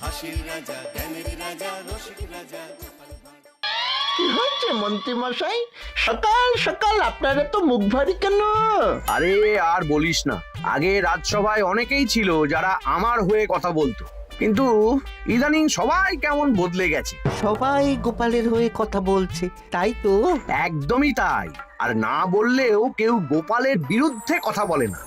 হাসির রাজা, জ্ঞানের রাজা, রসিক রাজা। কি হয়েছে মন্ত্রী মশাই, সকাল সকাল আপনারা তো মুখ ভারী কেন? আরে আর বলিস না, আগে রাজসভায় অনেকেই ছিল যারা আমার হয়ে কথা বলতো, কিন্তু ইদানিং সবাই কেমন বদলে গেছে। সবাই গোপালের হয়ে কথা বলছে, তাই তো? একদমই তাই। আর না বললেও কেউ গোপালের বিরুদ্ধে কথা বলে না।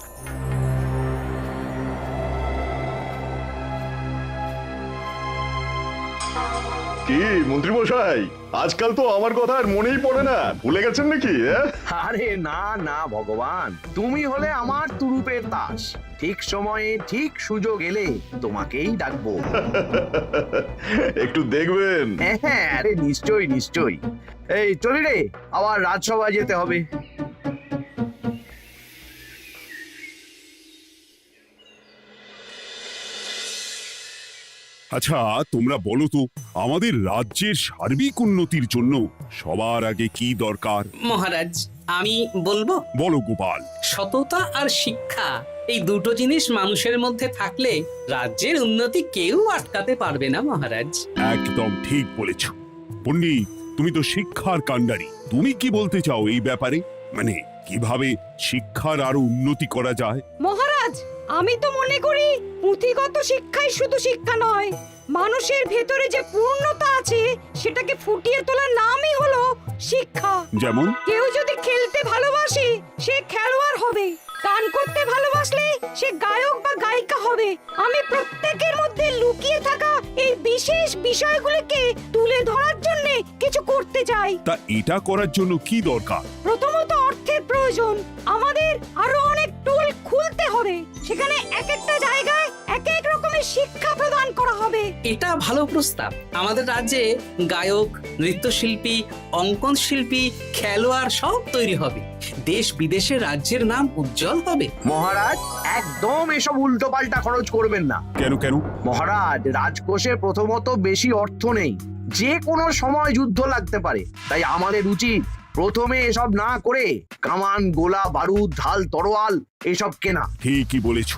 কি মন্ত্রী মশাই, আজকাল তো আমার কথা আর মনেই পড়ে না, ভুলে গেছেন নাকি? আরে না না ভগবান, তুমি হলে আমার তুরুপের তাস। ঠিক সময়ে ঠিক সুযোগ এলে তোমাকেই ডাকবো। একটু দেখবেন। হ্যাঁ, আরে নিশ্চয়ই নিশ্চয়ই। এই চলি রে, আবার রাজসভায় যেতে হবে। আচ্ছা তোমরা বলো তো, আমাদের রাজ্যের সার্বিক উন্নতির জন্য সবার আগে কি দরকার? মহারাজ, আমি বলবো, বলো গোপাল। সততা আর শিক্ষা, এই দুটো জিনিস মানুষের মধ্যে থাকলে রাজ্যের উন্নতি কেউ আটকাতে পারবে না মহারাজ। একদম ঠিক বলেছ পণ্ডিত, তুমি তো শিক্ষার কাণ্ডারি। তুমি কি বলতে চাও এই ব্যাপারে? মানে কিভাবে শিক্ষার আরো উন্নতি করা যায়? মহারাজ, আমি তো মনে করি পুঁথিগত শিক্ষাই শুধু শিক্ষা নয়, মানুষের ভেতরে যে পূর্ণতা আছে সেটাকে ফুটিয়ে তোলার নামই হলো শিক্ষা। যেমন? কেউ যদি খেলতে ভালোবাসে সে খেলোয়াড় হবে, গান করতে ভালোবাসলে সে গায়ক বা গায়িকা হবে। আমি প্রত্যেকের মধ্যে লুকিয়ে থাকা এই বিশেষ বিষয়গুলিকে তুলে ধরার জন্য কিছু করতে চাই। তা এটা করার জন্য কি দরকার? প্রথমত অর্থের প্রয়োজন। আমাদের আরো অনেক টুল খুলতে হবে, সেখানে এক একটা জায়গায় এক এক রকমের শিক্ষা প্রদান করা হবে। এটা ভালো প্রস্তাব। আমাদের রাজ্যে গায়ক, নৃত্যশিল্পী, অঙ্কন শিল্পী, খেলোয়াড় সব তৈরি হবে। দেশ বিদেশে রাজ্যের নাম উজ্জ্বল হবে। মহারাজ, একদম এসব উল্টো পাল্টা খরচ করবেন না। কেন কেন? মহারাজ, রাজকোষে প্রথমত বেশি অর্থ নেই, যে কোনো সময় যুদ্ধ লাগতে পারে। তাই আমাদের উচিত প্রথমে এসব না করে কামান, গোলা বারুদ, ঢাল, তরোয়াল এসব কেনা। ঠিকই বলেছ।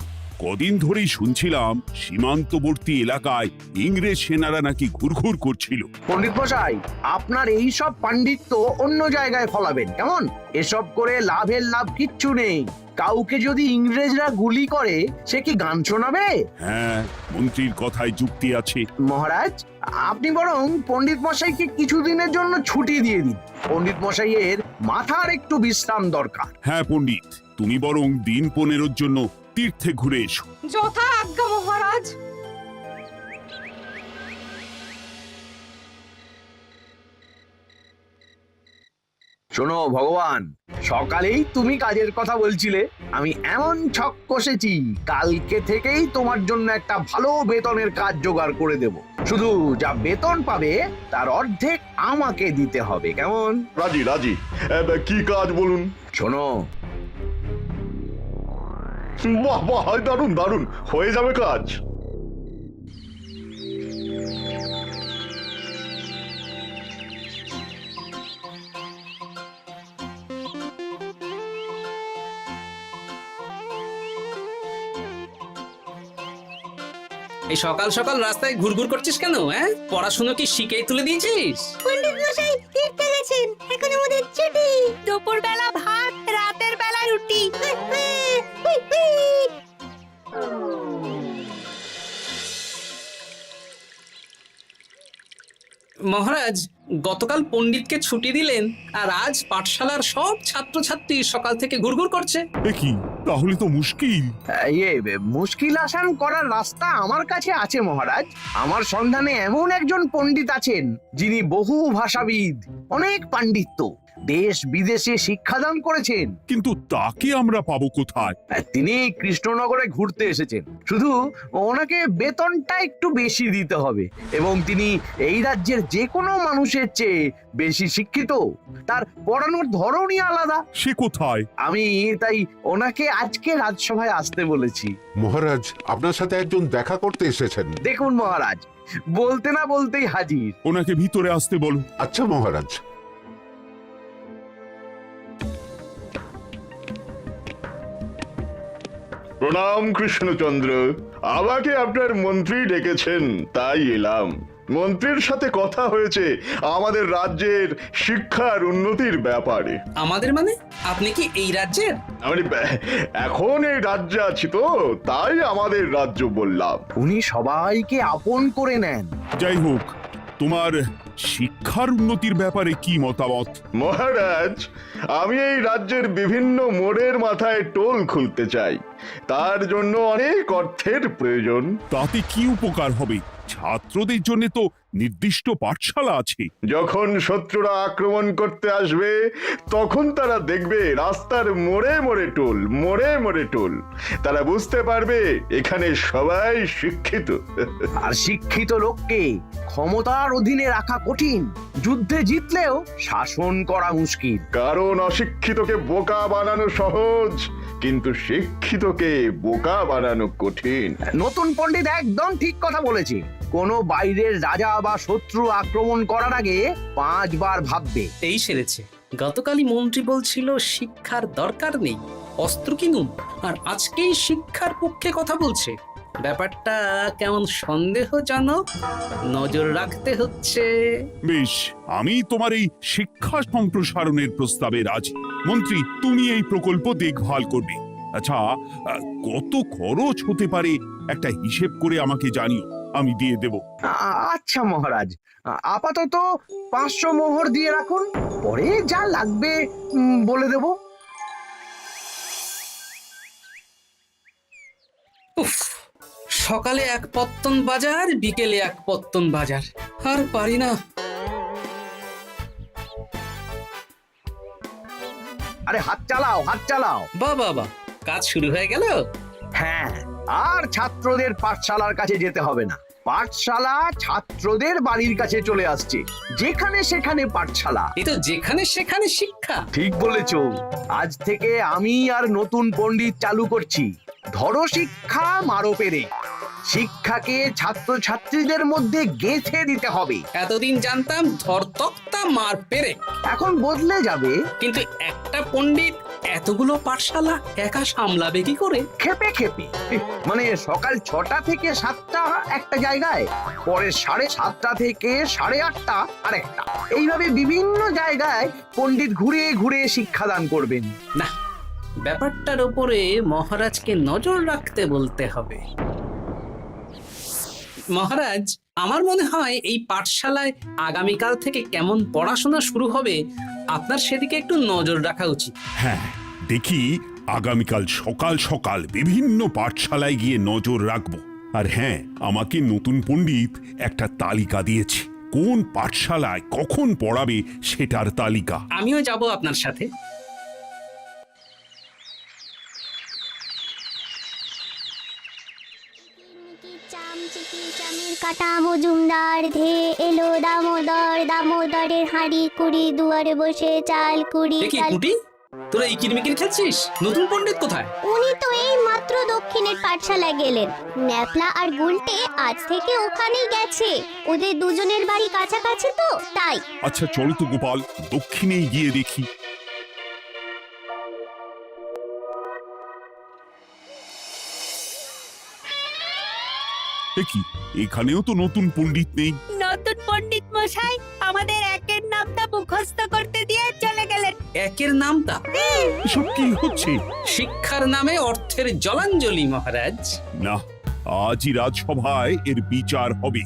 কদিন ধরেই শুনছিলাম সীমান্তবর্তী এলাকায় ইংরেজ সেনারা নাকি ঘুরঘুর করছিল। পণ্ডিত মশাই, আপনার এই সব পাণ্ডিত্য অন্য জায়গায় ফলাবেন কেমন? এসব করে লাভের লাভ কিচ্ছু নেই। কাউকে যদি ইংরেজরা গুলি করে সে কি গান শোনাবে? হ্যাঁ, মন্ত্রীর কথায় যুক্তি আছে। মহারাজ, আপনি বরং পণ্ডিত মশাইকে কিছুদিনের জন্য ছুটি দিয়ে দিন। পণ্ডিত মশাইয়ের মাথার একটু বিশ্রাম দরকার। হ্যাঁ পণ্ডিত, তুমি বরং দিন 15 জন্য তীর্থে ঘুরে এসো। যথা আজ্ঞা মহারাজ। শোনো ভগবান, সকালেই তুমি কাজের কথা বলছিলে, আমি এমন ছক কষেছি কালকে থেকেই তোমার জন্য একটা ভালো বেতনের কাজ জোগাড় করে দেব। শুধু যা বেতন পাবে তার অর্ধেক আমাকে দিতে হবে, কেমন? রাজি রাজি। কি কাজ বলুন? শোনো, বাহ বাহ, দারুণ দারুণ, হয়ে যাবে কাজ। এই সকাল সকাল রাস্তায় ঘুরঘুর করছিস কেন? হ্যাঁ, পড়াশুনো কি শিখেই তুলে দিয়েছিস? পণ্ডিত মশাই তীর্থে গেছেন, এখন আমাদের ছুটি। দুপুর বেলা ভাত, রাতের বেলা রুটি। মহারাজ, গতকাল পণ্ডিতকে ছুটি দিলেন আর আজ পাঠশালার সব ছাত্রছাত্রী সকাল থেকে ঘুরঘুর করছে। এ কি, তাহলে তো মুশকিল। মুশকিল আসান করার রাস্তা আমার কাছে আছে মহারাজ। আমার সন্ধানে এমন একজন পণ্ডিত আছেন যিনি বহু ভাষাবিদ, অনেক পাণ্ডিত্য, দেশ বিদেশে শিক্ষাদান করেছেন। কিন্তু তাকে আমরা পাবো কোথায়? তিনি কৃষ্ণনগরে ঘুরতে এসেছেন, শুধু ওনাকে বেতনটা একটু বেশি দিতে হবে। এবং তিনি এই রাজ্যের যে কোনো মানুষের চেয়ে বেশি শিক্ষিত, তার পড়ানোর ধরনই আলাদা। সে কোথায়? আমি তাই ওনাকে আজকে রাজসভায় আসতে বলেছি। মহারাজ, আপনার সাথে একজন দেখা করতে এসেছেন। দেখুন মহারাজ, বলতে না বলতেই হাজির। ওনাকে ভিতরে আসতে বলো। আচ্ছা মহারাজ। প্রণাম কৃষ্ণচন্দ্র, আমাকে আপনার মন্ত্রী ডেকেছেন, তাই এলাম। মন্ত্রীর সাথে কথা হয়েছে আমাদের রাজ্যের শিক্ষার উন্নতির ব্যাপারে। আমাদের মানে আপনি কি এই রাজ্যের? আমি এখন এই রাজ্যে আছি তো, তাই আমাদের রাজ্য বললাম। উনি সবাইকে আপন করে নেন। যাই হোক, তোমার শিক্ষার উন্নতির ব্যাপারে কি মতামত? মহারাজ, আমি এই রাজ্যের বিভিন্ন মোড়ের মাথায় টোল খুলতে চাই। তার জন্য অনেক অর্থের প্রয়োজন। তাতে কি উপকার হবে? ছাত্রদের জন্য তো নির্দিষ্ট পাঠশালা আছে। যখন শত্রুরা আক্রমণ করতে আসবে তখন তারা দেখবে রাস্তার মোড়ে মোড়ে টোল, মোড়ে মোড়ে টোল। তারা বুঝতে পারবে এখানে সবাই শিক্ষিত। আর শিক্ষিত লোককে ক্ষমতার অধীনে রাখা কঠিন, যুদ্ধে জিতলেও শাসন করা মুশকিল। কারণ অশিক্ষিতকে বোকা বানানো সহজ, কিন্তু শিক্ষিতকে বোকা বানানো কঠিন। নতুন পণ্ডিত একদম ঠিক কথা বলেছে। কোনো বাইরের রাজা বা শত্রু আক্রমণ করার আগে 5 বার ভাববে। এই সেরেছে। গতকালই মন্ত্রী বলছিল শিক্ষার দরকার নেই, অস্ত্র কিনুন, আর আজকেই শিক্ষার পক্ষে কথা বলছে। ব্যাপারটা কেমন সন্দেহজনক, নজর রাখতে হচ্ছে। বেশ, আমি তোমার এই শিক্ষা সম্প্রসারণের প্রস্তাবে রাজি। মন্ত্রী, তুমি এই প্রকল্প দেখভাল করবে। আচ্ছা, কত খরচ হতে পারে একটা হিসেব করে আমাকে জানিও, আমি দিয়ে দেব। আচ্ছা মহারাজ, আপাতত 500 মোহর দিয়ে রাখুন, পরে যা লাগবে বলে দেব। উফ, সকালে এক পত্তন বাজার, বিকেলে এক পত্তন বাজার, আর পারি না। আরে হাত চালাও, হাত চালাও। বাবা, কাজ শুরু হয়ে গেল। হ্যাঁ, আর ছাত্রদের পাঠশালার কাছে যেতে হবে না। পাঠশালা ছাত্রদের বাড়ির কাছে চলে আসছে। যেখানে সেখানে পাঠশালা। এ তো যেখানে সেখানে শিক্ষা। ঠিক বলেছো। আজ থেকে আমি আর নতুন পণ্ডিত চালু করছি। ধরো শিক্ষা, মারো পেরে। শিক্ষাকে ছাত্রছাত্রীদের মধ্যে গেঁথে দিতে হবে। এতদিন জানতাম ধরতক্তা মার পেরে। এখন বদলে যাবে। কিন্তু একটা পণ্ডিত এতগুলো পাঠশালা একা সামলাবে কি করে? খেপে খেপে। মানে সকাল 6টা থেকে 7টা একটা জায়গায়, পরে 7:30 থেকে 8:30 আরেকটা। এইভাবে বিভিন্ন জায়গায় পণ্ডিত ঘুরে ঘুরে শিক্ষাদান করবেন। না, ব্যাপারটার উপরে মহারাজকে নজর রাখতে বলতে হবে। মহারাজ, আমার মনে হয় এই পাঠশালায় আগামীকাল থেকে কেমন পড়াশোনা শুরু হবে, আপনার সেদিকে একটু নজর রাখা উচিত। হ্যাঁ, দেখি আগামীকাল সকাল সকাল বিভিন্ন পাঠশালায় গিয়ে নজর রাখবো। আর হ্যাঁ, আমাকে নতুন পণ্ডিত একটা তালিকা দিয়েছে, কোন পাঠশালায় কখন পড়াবে সেটার তালিকা। আমিও যাব আপনার সাথে। কাটা মজুমদার ধে এলো দামোদর, দামোদরের হাঁড়ি কুড়ি, দুয়ারে বসে চাল কুড়ি। দেখি কুটি, তোরা এই কিরমিকির খেলছিস? নতুন পণ্ডিত কোথায়? উনি তো এই মাত্র দক্ষিণের পাঠশালায় গেলেন। ন্যাপলা আর গুলটে আজ থেকে ওখানেই গেছে। ওদের দুজনের বাড়ি কাছাকাছি তো, তাই। আচ্ছা চলো তো গোপাল, দক্ষিণেই গিয়ে দেখি। দেখি এখানেও তো নতুন পণ্ডিত নেই। নতুন পণ্ডিত মশাই আমাদের একের নামটা মুখস্থ করতে দিয়ে চলে গেলেন। একের নামটা? এসব কি হচ্ছে? শিক্ষার নামে অর্থের জলাঞ্জলি মহারাজ। না, আজই রাজসভায় এর বিচার হবে।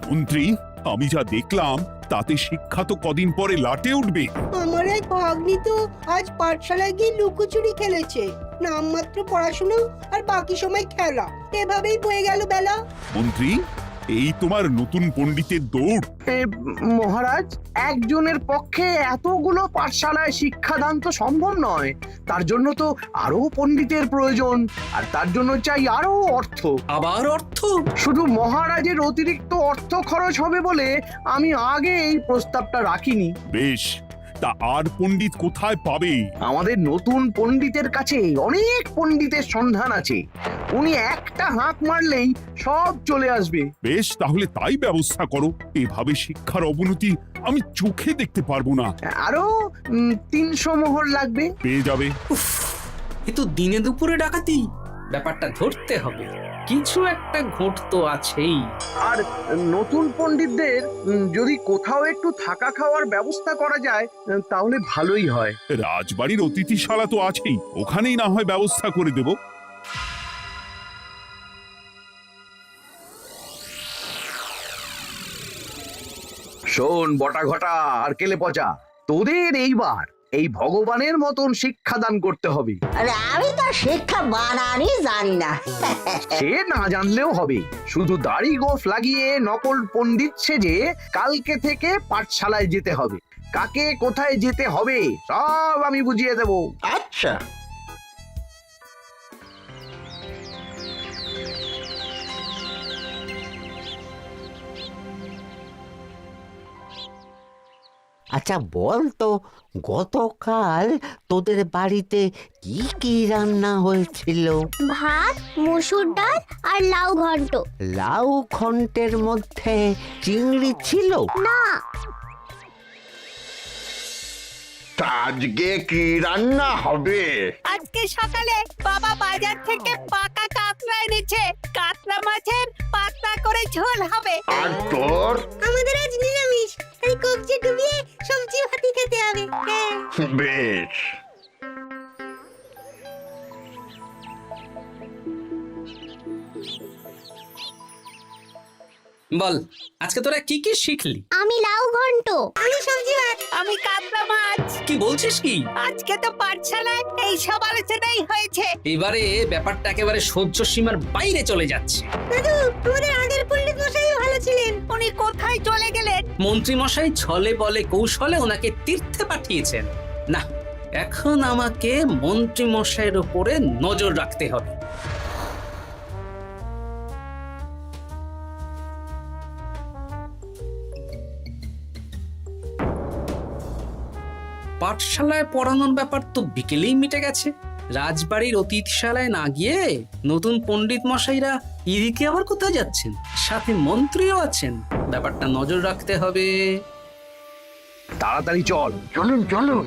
মন্ত্রী, আমি যা দেখলাম তাতে শিক্ষা তো কদিন পরে লাটে উঠবে। আমার এক ভাগ্নি তো আজ পাঠশালায় গিয়ে লুকোচুরি খেলেছে। নামমাত্র পড়াশোনা আর বাকি সময় খেলা, এভাবেই বয়ে গেল বেলা। মন্ত্রী, এই তোমার নতুন পণ্ডিতের দৌড়। মহারাজ, একজনের পক্ষে এতগুলো পাঠশালায় শিক্ষাদান তো সম্ভব নয়। তার জন্য তো আরো পণ্ডিতের প্রয়োজন, আর তার জন্য চাই আরো অর্থ। আবার অর্থ? শুধু মহারাজের অতিরিক্ত অর্থ খরচ হবে বলে আমি আগে এই প্রস্তাবটা রাখিনি। বেশ, তা আর পণ্ডিত কোথায় পাবে? আমাদের নতুন পণ্ডিতের কাছে অনেক পণ্ডিতের সন্ধান আছে। উনি একটা হাঁক মারলেই সব চলে আসবে। বেশ, তাহলে তাই ব্যবস্থা করো। এভাবে শিক্ষার অবনতি আমি চোখে দেখতে পারবো না। আরো 300 মোহর লাগবে। পেয়ে যাবে। এ তো দিনে দুপুরে ডাকাতি। ব্যাপারটা ধরতে হবে, কিছু একটা ঘোট তো আছেই। আর নতুন পণ্ডিতদের যদি কোথাও একটু থাকা খাওয়ার ব্যবস্থা করা যায় তাহলে ভালোই হয়। রাজবাড়ির অতিথিশালা তো আছেই, ওখানেই না হয় ব্যবস্থা করে দেব। শোন বটা ঘটা আর কেলে পচা, তোদের এইবার এই ভগবানের মতন শিক্ষাদান করতে হবে। আরে আমি তো শিক্ষা বানানই জানি না। সে না জানলেও হবে, শুধু দাড়ি গোফ লাগিয়ে নকল পণ্ডিত সেজে কালকে থেকে পাঠশালায় যেতে হবে। কাকে কোথায় যেতে হবে সব আমি বুঝিয়ে দেব। আচ্ছা, আচ্ছা বল তো, গতকাল তোদের বাড়িতে কি কি রান্না হয়েছিল? ভাত, মসুর ডাল আর লাউ ঘন্ট। লাউ ঘন্টের মধ্যে চিংড়ি ছিল? না, তা আজকে কি রান্না হবে? আজকে সকালে বাবা বাজার থেকে পাকা কাতলা এনেছে। কাতলা মাছের পাতলা করে ঝোল হবে। আর তোর? আমাদের আজ নিরামিষ, তাই কবজি ডুবিয়ে সবজি ভাতি খেতে হবে। বেশ। বল, আজকে তোরা কি কি শিখলি? আমি লাউ ঘন্ট। আমি সবজি ভাত। আমি কাতলা মাছ। কি বলছিস কি? আজকে তো পাঠশালায় এই সব আলোচনাই হয়েছে। এবারে ব্যাপারটা একেবারে সহ্য সীমার বাইরে চলে যাচ্ছে। দাদু, আমাদের আগের পণ্ডিত মশাই ভালো ছিলেন। উনি কোথায় চলে গেলেন? মন্ত্রী মশাই ছলে বলে কৌশলে ওনাকে তীর্থে পাঠিয়েছেন। না, এখন আমাকে মন্ত্রী মশাইয়ের উপরে নজর রাখতে হবে। পাঠশালায় পড়ানোর ব্যাপার তো বিকেলেই মিটে গেছে। রাজবাড়ির অতিথিশালায় না গিয়ে নতুন পণ্ডিত মশাইরা এদিকে আবার কোথায় যাচ্ছেন? সাথে মন্ত্রীও আছেন, ব্যাপারটা নজর রাখতে হবে। তাড়াতাড়ি চল। চলুন চলুন।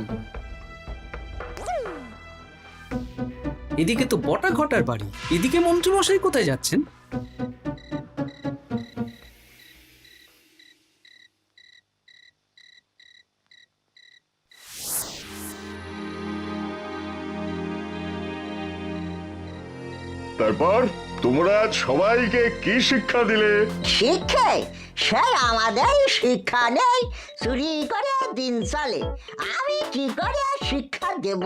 এদিকে তো বটা ঘটার বাড়ি, এদিকে মন্ত্রী মশাই কোথায় যাচ্ছেন? তারপর তোমরা সবাইকে কি শিক্ষা দিলে? শিক্ষা? স্যার, আমাদের শিক্ষা নেই, চুরি করে দিন চলে। আমি কি করে শিক্ষা দেব?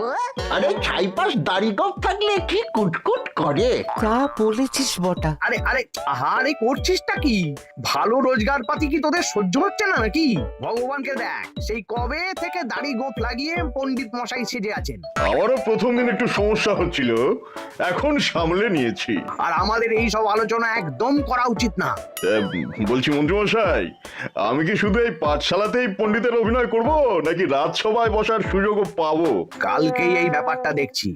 আরে ছাইপাশ দাড়ি গোঁফ থাকলে কি কুটকুট করে। তা বলেছিস বটা। আরে আরে আহারে করছিসটা কি? ভালো রোজগার পাতি কি তোদের সহ্য হচ্ছে না নাকি? ভগবানকে দেখ, সেই কবে থেকে দাড়ি গোঁফ লাগিয়ে পণ্ডিত মশাই সেজে আছেন। আমারও প্রথম দিন একটু সমস্যা হচ্ছিল, এখন সামলে নিয়েছি। আর আমাদের এই সব আলোচনা একদম করা উচিত না। বলছি মন্ত্রীমশাই, আমি কি শুধু এই পাঠশালাতেই পণ্ডিতের অভিনয় করব, নাকি রাজসভায় বসার সুযোগও পাবো? কালকেই এই ব্যাপারটা দেখছি।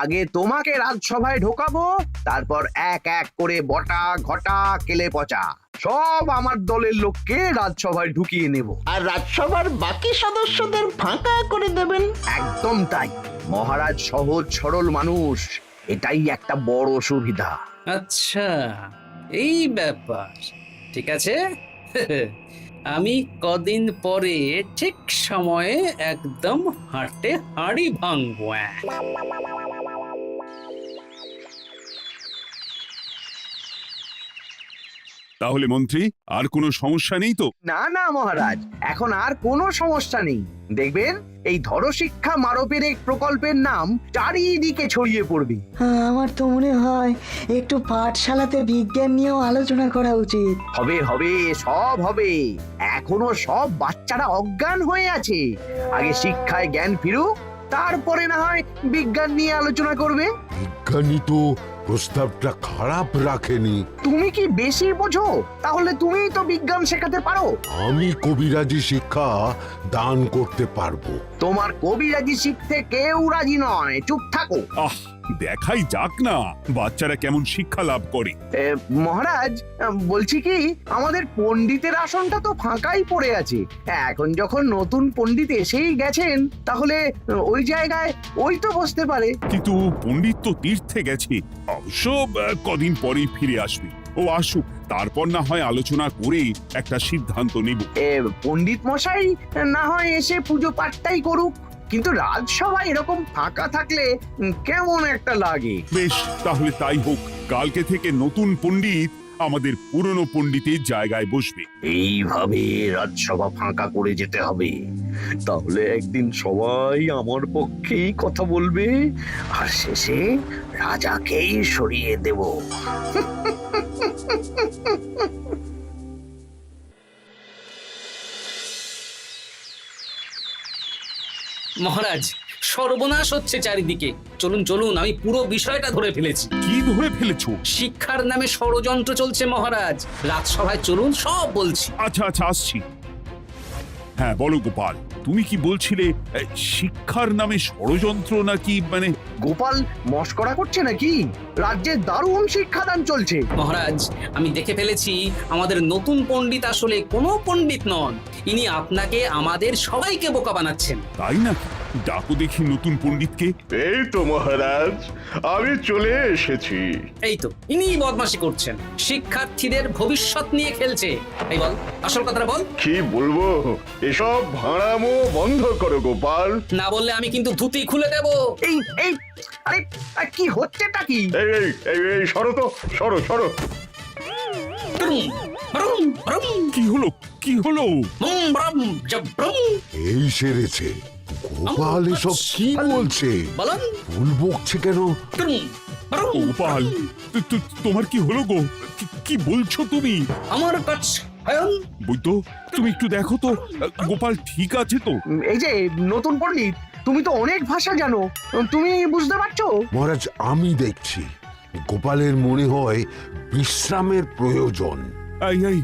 আগে তোমাকে রাজসভায় ঢোকাবো, তারপর এক এক করে বটা ঘটা কেলে পচা সব আমার দলের লোককে রাজসভায় ঢুকিয়ে নেব। আর রাজসভার বাকি সদস্যদের ফাঁকা করে দেবেন। একদম তাই। মহারাজ সহজ সরল মানুষ, এটাই একটা বড় সুবিধা। আচ্ছা, এই ব্যাপার। ঠিক আছে, আমি কদিন পরে ঠিক সময়ে একদম হাটে হাড়ি ভাঙবো। তাহলে মন্ত্রী, আর কোনো সমস্যা নেই তো? না না মহারাজ, এখন আর কোনো সমস্যা নেই। দেখবেন এই ধরশিক্ষা মারপের এক প্রকল্পের নাম চারিদিকে ছড়িয়ে পড়বে। আমার তো মনে হয় একটু পাঠশালাতে বিজ্ঞান নিয়েও আলোচনা করা উচিত। হবে হবে, সব হবে। এখনো সব বাচ্চারা অজ্ঞান হয়ে আছে। আগে শিক্ষায় জ্ঞান ফিরুক, তারপরে না হয় বিজ্ঞান নিয়ে আলোচনা করবে। বিজ্ঞানী তো প্রস্তাবটা খারাপ রাখেনি। তুমি কি বেশি বোঝো? তাহলে তুমিই তো বিজ্ঞান শেখাতে পারো। আমি কবিরাজি শিক্ষা দান করতে পারবো। তোমার কবিরাজি শিখতে কেউ রাজি নয়, চুপ থাকো। আহ, দেখাই যাক না বাচ্চারা কেমন শিক্ষা লাভ করে। মহারাজ, বলছি কি, আমাদের পণ্ডিতের আসনটা তো ফাঁকাই পড়ে আছে। এখন যখন নতুন পণ্ডিত এসেই গেছেন, তাহলে ওই জায়গায় ওই তো বসতে পারে। কিন্তু পণ্ডিত তো তীর্থে গেছে, অবশ্য কদিন পরেই ফিরে আসবে। ও আসুক, তারপর না হয় আলোচনা করে একটা সিদ্ধান্ত নেব। পণ্ডিত মশাই না হয় এসে পুজো পাঠটাই করুক, কিন্তু রাজসভা এরকম ফাঁকা থাকলে কেমন একটা লাগে। বেশ, তাহলে তাই হোক। কালকে থেকে নতুন পণ্ডিত আমাদের পুরনো পণ্ডিতের জায়গায় বসবে। এইভাবে রাজসভা ফাঁকা করে যেতে হবে, তাহলে একদিন সবাই আমার পক্ষেই কথা বলবে, আর শেষে রাজাকেই সরিয়ে দেব। মহারাজ, সর্বনাশ হচ্ছে চারিদিকে। চলুন চলুন, আমি পুরো বিষয়টা ধরে ফেলেছি। কি ধরে ফেলেছো? শিক্ষার নামে ষড়যন্ত্র চলছে মহারাজ। রাজসভায় চলুন, সব বলছি। আচ্ছা আচ্ছা, আসছি। হ্যাঁ বলো গোপাল, তুমি কি বলছিলে শিক্ষার নামে ষড়যন্ত্র নাকি? মানে গোপাল মস্করা করছে নাকি? রাজ্যে দারুণ শিক্ষাদান চলছে। মহারাজ, আমি দেখে ফেলেছি আমাদের নতুন পণ্ডিত আসলে কোনো পণ্ডিত নন। ইনি আপনাকে, আমাদের সবাইকে বোকা বানাচ্ছেন। তাই নাকি? ডাকো দেখি নতুন পণ্ডিতকে। এই তো মহারাজ, আমি চলে এসেছি। এই তো, ইনি বদমাশি করছেন, শিক্ষার্থীদের ভবিষ্যৎ নিয়ে খেলছে। এই বল, আসল কথাটা বল। কি বলবো, এসব ভাড়ামো বন্ধ করো গোপাল। না বললে আমি কিন্তু ধুতি খুলে দেব। এই এই আরে আরে, কি হচ্ছেটা কি? এই এই এই এই, সরো তো, সরো সরো। ব্রুম, ব্রুম, ব্রুম, কি হলো? কি হলো? বুম, ব্রুম, জব্রুম। এই সেরেছে। গোপাল এসব কি বলছে? বলুন। ভুল বকছে কেন? ব্রুম, ব্রুম, গোপাল, তোমার কি হলো গো? কি বলছো তুমি? আমার কাছে বৈদ্য, তুমি একটু দেখো তো গোপাল ঠিক আছে তো? এই যে নতুন পণ্ডিত, তুমি তো অনেক ভাষা জানো, তুমি বুঝতে পারছো? মহারাজ, আমি দেখছি গোপালের মনে হয় বিশ্রামের প্রয়োজন। এই এই,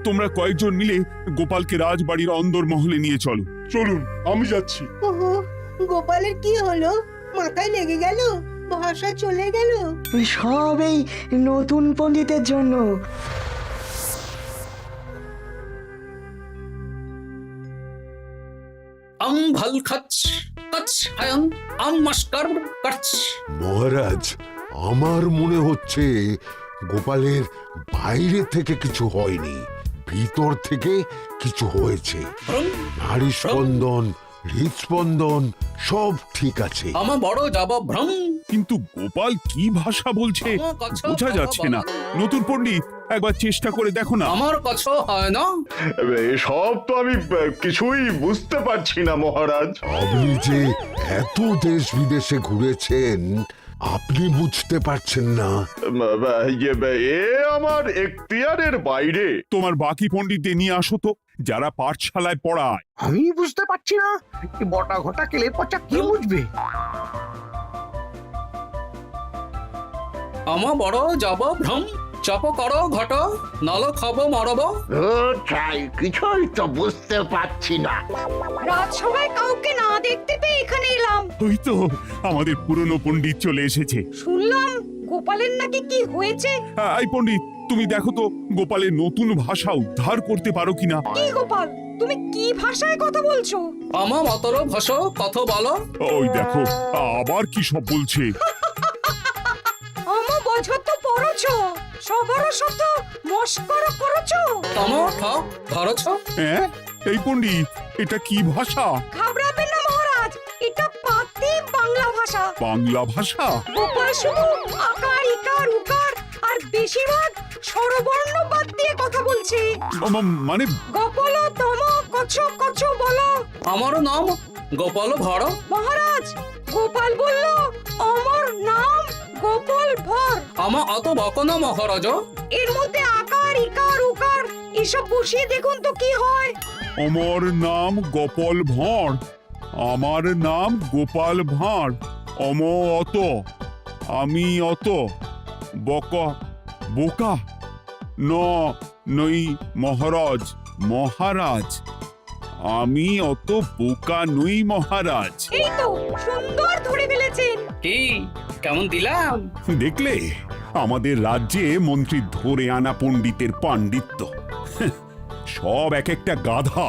তোমরা কয়েকজন মিলে গোপালকে রাজবাড়ির অন্দর মহলে নিয়ে চলো। চলুন, আমি যাচ্ছি। ওহো, গোপালের কি হলো? মাথায় লেগে গেল? ভাষা চলে গেল? সব এই নতুন পণ্ডিতের জন্য। ভাল খাচ কাচ হায়ন মস্কর কাচ। মহারাজ, আমার মনে হচ্ছে গোপালের বাইরে থেকে কিছু হয়নি, ভিতর থেকে কিছু হয়েছে। নারী স্পন্দন, হৃদস্পন্দন সব ঠিক আছে। আমার বড় যাব ভ্রম। কিন্তু গোপাল কি ভাষা বলছে বোঝা যাচ্ছে না। নতুন পণ্ডিত, একবার চেষ্টা করে দেখো না। আমার কাছে হয় না। এসব তো আমি কিছুই বুঝতে পারছি না মহারাজ। আপনি যে এত দেশ বিদেশে ঘুরেছেন, আপনি বুঝতে পারছেন না? এ আমার এখতিয়ারের বাইরে। তোমার বাকি পণ্ডিতদের নিয়ে আসো তো, যারা পাঠশালায় পড়ায়। আমি বুঝতে পারছি না, বটা ঘটা কেলে পচা কি বুঝবে? আমার বড় যাব ভ্রম। চপ করো ঘট, নল খাবো মরব। কিছুই তো বুঝতে পারছি না। রাজসভায় কাউকে না দেখতে পেয়ে এখানে এলাম। ওই তো আমাদের পুরনো পণ্ডিত চলে এসেছে। শুনলাম গোপালের নাকি কি হয়েছে। এই পণ্ডিত, তুমি দেখো তো গোপালের নতুন ভাষা উদ্ধার করতে পারো কিনা। কি গোপাল, তুমি কি ভাষায় কথা বলছো? আমার মতর ভাষা কথা বলো। ওই দেখো, আবার কি সব বলছে। আমো বোঝো তো পড়ছো, সবার সাথে মস্করা করছো। তমো ঠক ধরছ। হ্যাঁ, এই পণ্ডিত, এটা কি ভাষা? ঘাবড়াবেন না মহারাজ, এটা পাতি বাংলা ভাষা। বাংলা ভাষা? গোপাল শুধু আকার ইকার উকার আর বেশিরভাগ স্বরবর্ণ বাদ দিয়ে কথা বলছে। মানে গোপাল তম কছ কছ বলো। আমার নাম গোপাল ভর। মহারাজ, গোপাল বলল আমার নাম গোপাল ভর। আমার অত বকনা মহারাজ। এর মধ্যে আকার ইকার উকার এসব বসিয়ে দেখুন তো কি হয়। আমার নাম গোপাল ভাঁড়। আমার নাম গোপাল ভাঁড়। অত, আমি অত, বকা বোকা, নই মহারাজ। মহারাজ, আমি অত বোকা নই মহারাজ। এই তো সুন্দর ধরে ফেলেছেন। কি কেমন দিলাম? দেখলে আমাদের রাজ্যে মন্ত্রী ধরে আনা পণ্ডিতের পাণ্ডিত্য। সব এক একটা গাধা।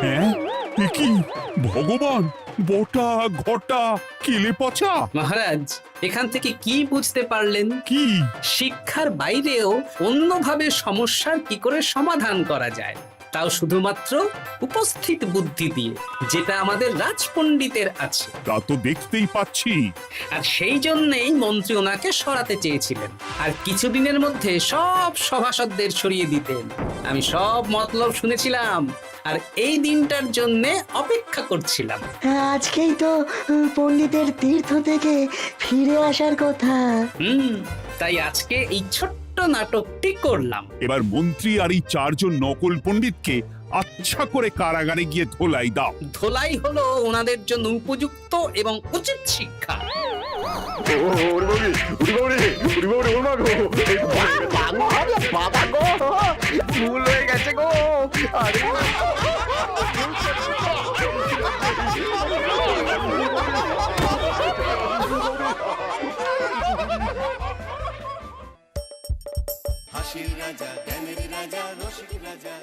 হ্যাঁ এ কি ভগবান, বটা ঘটা কেলে পচা। মহারাজ, এখান থেকে কি বুঝতে পারলেন? কি? শিক্ষার বাইরেও অন্যভাবে সমস্যার কি করে সমাধান করা যায়, তাও শুধুমাত্র উপস্থিত বুদ্ধি দিয়ে, যেটা আমাদের রাজপণ্ডিতের আছে। তা তো দেখতেই পাচ্ছি। আর সেই জন্যেই মন্ত্রী ওনাকে সরাতে চেয়েছিলেন, আর কিছুদিনের মধ্যে সব সভাসদদের সরিয়ে দিতেন। আমি সব মতলব শুনেছিলাম, আর এই দিনটার জন্য অপেক্ষা করছিলাম। আজকেই তো পণ্ডিতের তীর্থ থেকে ফিরে আসার কথা। তাই আজকে এই ছোট্ট নাটকটি করলাম। এবার মন্ত্রী আর এই 4 জন নকল পণ্ডিতকে আচ্ছা করে কারাগারে গিয়ে ধোলাই দাও। ধোলাই হলো ওনাদের জন্য উপযুক্ত এবং উচিত শিক্ষা। ভুল হয়ে গেছে গো। আরে হাসির রাজা জ্ঞানের রাজা রসিক রাজা